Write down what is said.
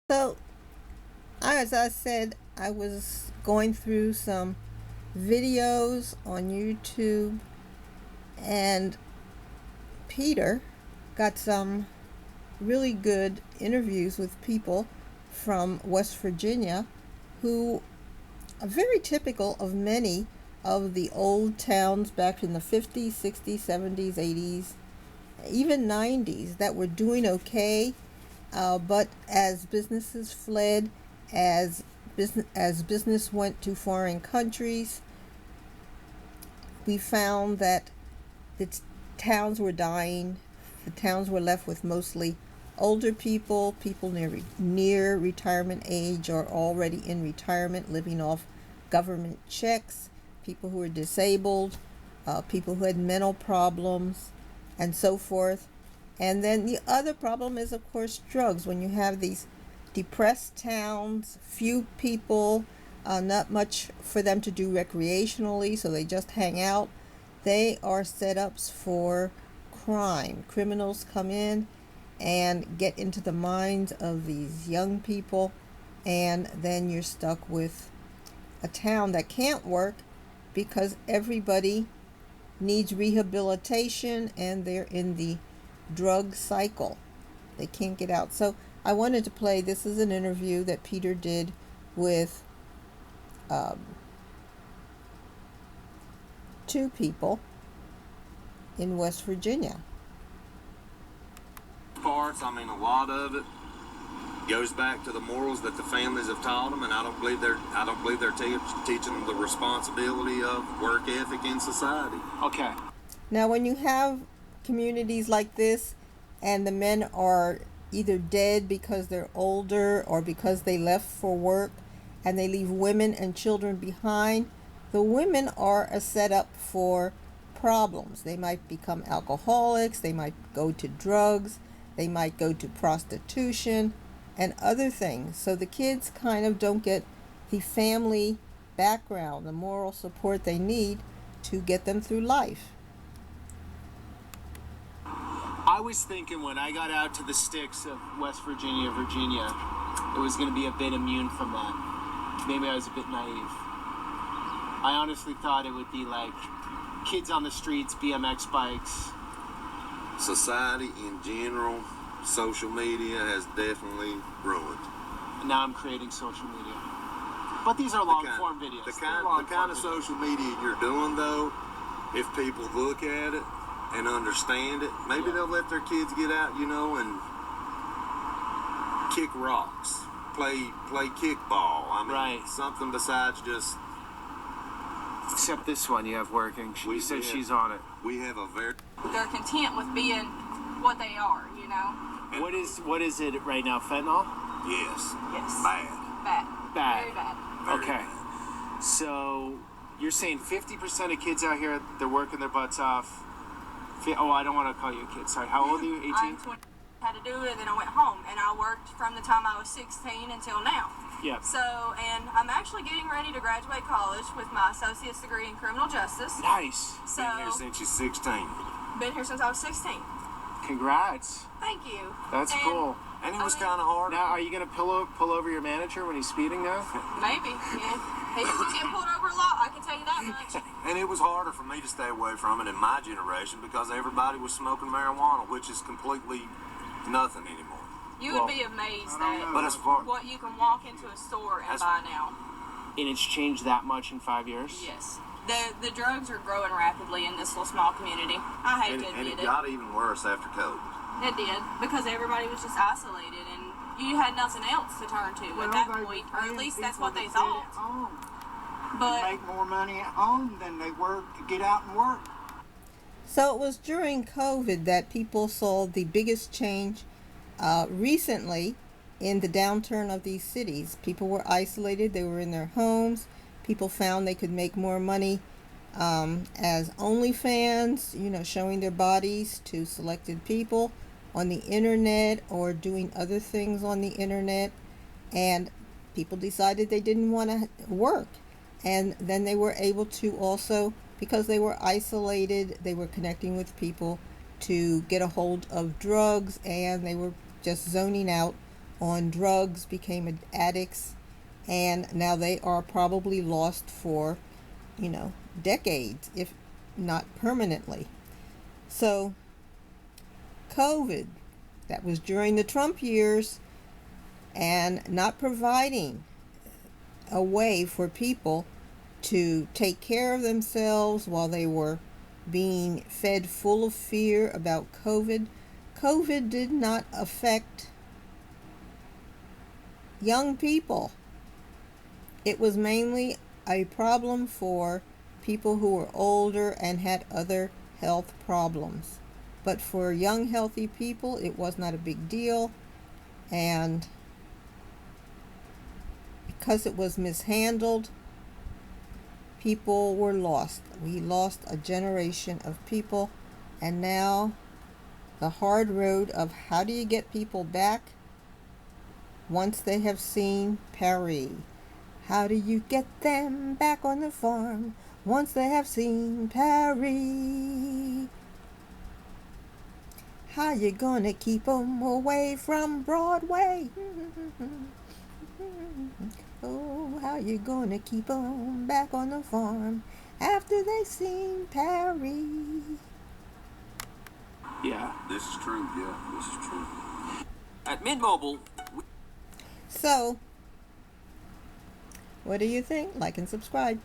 So, as I said, I was going through some videos on YouTube, and Peter got some really good interviews with people from West Virginia who are very typical of many of the old towns back in the 50s, 60s, 70s, 80s, even 90s that were doing okay, but as businesses fled, as business went to foreign countries, we found that the towns were dying. The towns were left with mostly older people, people near retirement age or already in retirement, living off government checks, people who were disabled, people who had mental problems, and so forth. And then the other problem is, of course, drugs. When you have these depressed towns, few people, not much for them to do recreationally, so they just hang out. They are setups for crime. Criminals come in and get into the minds of these young people, and then you're stuck with a town that can't work because everybody needs rehabilitation and they're in the drug cycle. They can't get out. So I wanted to play, this is an interview that Peter did with two people in West Virginia. Parts, I mean, a lot of it goes back to the morals that the families have taught them, and I don't believe they're teaching them the responsibility of work ethic in society. Okay. Now, when you have communities like this, and the men are either dead because they're older or because they left for work, and they leave women and children behind, the women are a setup for problems. They might become alcoholics, they might go to drugs, they might go to prostitution and other things. So the kids kind of don't get the family background, the moral support they need to get them through life. I was thinking when I got out to the sticks of West Virginia, it was going to be a bit immune from that. Maybe I was a bit naive. I honestly thought it would be like kids on the streets, BMX bikes. Society in general, social media has definitely ruined. And now I'm creating social media. But these are long-form videos. The kind of social media you're doing, though, if people look at it and understand it, maybe they'll let their kids get out, and kick rocks, play kickball. I mean, right. Something besides just. Except this one you have working. She says she's on it. We have a very. They're content with being what they are, What is it right now? Fentanyl? Yes. Yes. Bad. Very bad. Okay. So you're saying 50% of kids out here, they're working their butts off. Oh, I don't want to call you a kid. Sorry. How old are you? 18? I'm 20. Had to do it, and then I went home, and I worked from the time I was 16 until now. Yeah. So, and I'm actually getting ready to graduate college with my associate's degree in criminal justice. Nice. So, Been here since you're 16. Been here since I was 16. Congrats. Thank you. That's cool. And it was kind of hard. Now, are you going to pull over your manager when he's speeding now? Maybe, yeah. He was getting pulled over a lot, I can tell you that much. And it was harder for me to stay away from it in my generation because everybody was smoking marijuana, which is completely nothing anymore. You would be amazed at But as far what you can walk into a store and buy now. And it's changed that much in 5 years? Yes. The drugs are growing rapidly in this little small community. I hate to and admit it got even worse after COVID. It did, because everybody was just isolated and you had nothing else to turn to at that point, or at least that's what they thought. But make more money at home than they work to get out and work. So it was during COVID that people saw the biggest change recently in the downturn of these cities. People were isolated, they were in their homes. People found they could make more money as OnlyFans, showing their bodies to selected people on the internet or doing other things on the internet. And people decided they didn't want to work. And then they were able to also, because they were isolated, they were connecting with people to get a hold of drugs, and they were just zoning out on drugs, became addicts, and now they are probably lost for, decades, if not permanently. So, COVID, that was during the Trump years, and not providing a way for people to take care of themselves while they were being fed full of fear about COVID. COVID did not affect young people. It was mainly a problem for people who were older and had other health problems. But for young, healthy people, it was not a big deal. And because it was mishandled, people were lost. We lost a generation of people. And now the hard road of how do you get people back once they have seen Paris? How do you get them back on the farm once they have seen Paris? How you gonna keep 'em away from Broadway? Oh, how you gonna keep 'em back on the farm after they seen Paris? Yeah. This is true. Yeah, this is true. At Mint Mobile. So, what do you think? Like and subscribe.